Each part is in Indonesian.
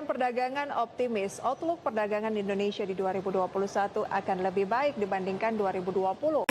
Perdagangan optimis outlook perdagangan Indonesia di 2021 akan lebih baik dibandingkan 2020.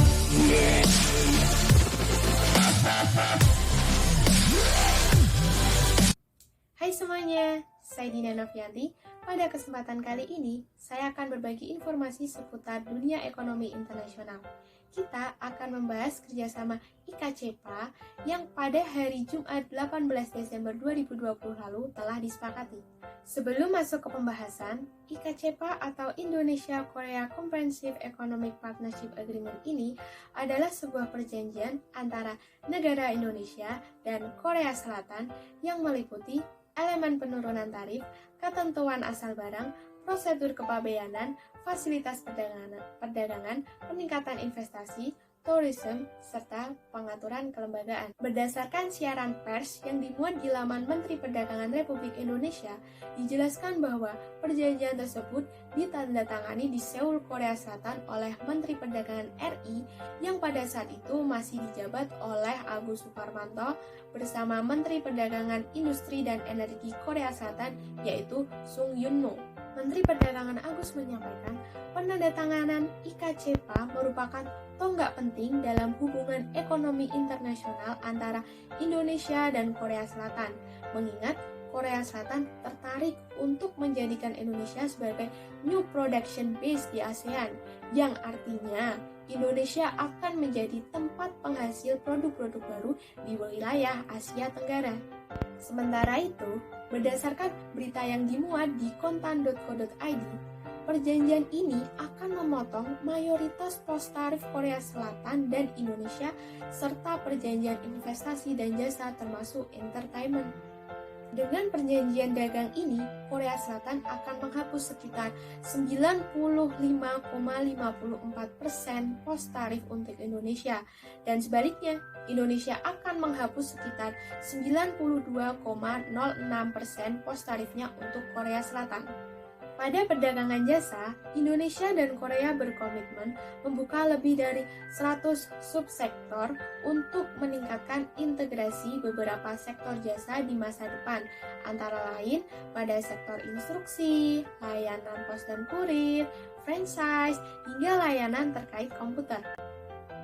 Hai semuanya, saya Dina Novianti. Pada kesempatan kali ini, saya akan berbagi informasi seputar dunia ekonomi internasional. Kita akan membahas kerjasama IKCPA yang pada hari Jumat 18 Desember 2020 lalu telah disepakati. Sebelum masuk ke pembahasan, IKCPA atau Indonesia Korea Comprehensive Economic Partnership Agreement ini adalah sebuah perjanjian antara negara Indonesia dan Korea Selatan yang meliputi elemen penurunan tarif, ketentuan asal barang, prosedur kepabeanan, fasilitas perdagangan, peningkatan investasi, tourism, serta pengaturan kelembagaan. Berdasarkan siaran pers yang dimuat di laman Menteri Perdagangan Republik Indonesia, dijelaskan bahwa perjanjian tersebut ditandatangani di Seoul, Korea Selatan oleh Menteri Perdagangan RI yang pada saat itu masih dijabat oleh Agus Suparmanto bersama Menteri Perdagangan Industri dan Energi Korea Selatan yaitu Sung Yun-no. Menteri Perdagangan Agus menyampaikan, penandatanganan IKCPA merupakan tonggak penting dalam hubungan ekonomi internasional antara Indonesia dan Korea Selatan, mengingat Korea Selatan tertarik untuk menjadikan Indonesia sebagai new production base di ASEAN, yang artinya Indonesia akan menjadi tempat penghasil produk-produk baru di wilayah Asia Tenggara. Sementara itu, berdasarkan berita yang dimuat di kontan.co.id, perjanjian ini akan memotong mayoritas pos tarif Korea Selatan dan Indonesia serta perjanjian investasi dan jasa termasuk entertainment. Dengan perjanjian dagang ini, Korea Selatan akan menghapus sekitar 95,54% pos tarif untuk Indonesia, dan sebaliknya, Indonesia akan menghapus sekitar 92,06% pos tarifnya untuk Korea Selatan. Pada perdagangan jasa, Indonesia dan Korea berkomitmen membuka lebih dari 100 subsektor untuk meningkatkan integrasi beberapa sektor jasa di masa depan, antara lain pada sektor instruksi, layanan pos dan kurir, franchise, hingga layanan terkait komputer.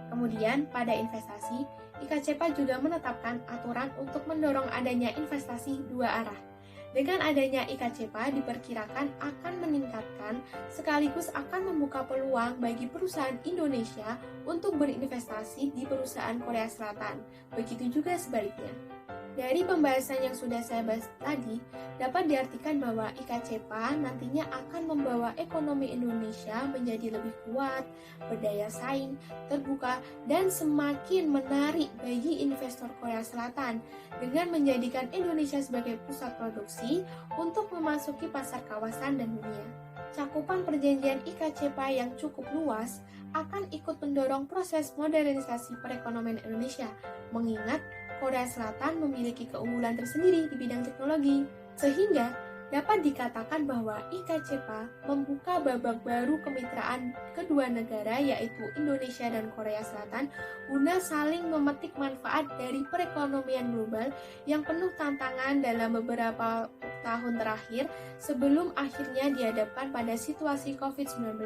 Kemudian, pada investasi, IKCPA juga menetapkan aturan untuk mendorong adanya investasi dua arah. Dengan adanya IKCPA diperkirakan akan meningkatkan sekaligus akan membuka peluang bagi perusahaan Indonesia untuk berinvestasi di perusahaan Korea Selatan. Begitu juga sebaliknya. Dari pembahasan yang sudah saya bahas tadi, dapat diartikan bahwa IKCPA nantinya akan membawa ekonomi Indonesia menjadi lebih kuat, berdaya saing, terbuka, dan semakin menarik bagi investor Korea Selatan dengan menjadikan Indonesia sebagai pusat produksi untuk memasuki pasar kawasan dan dunia. Cakupan perjanjian IKCPA yang cukup luas akan ikut mendorong proses modernisasi perekonomian Indonesia, mengingat Korea Selatan memiliki keunggulan tersendiri di bidang teknologi, sehingga dapat dikatakan bahwa IKCPA membuka babak baru kemitraan kedua negara yaitu Indonesia dan Korea Selatan guna saling memetik manfaat dari perekonomian global yang penuh tantangan dalam beberapa tahun terakhir sebelum akhirnya dihadapkan pada situasi COVID-19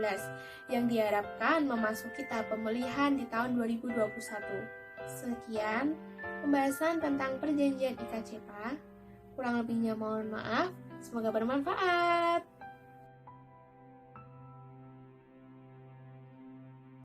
yang diharapkan memasuki tahap pemulihan di tahun 2021. Sekian pembahasan tentang perjanjian IKCPA. Kurang lebihnya mohon maaf. Semoga bermanfaat.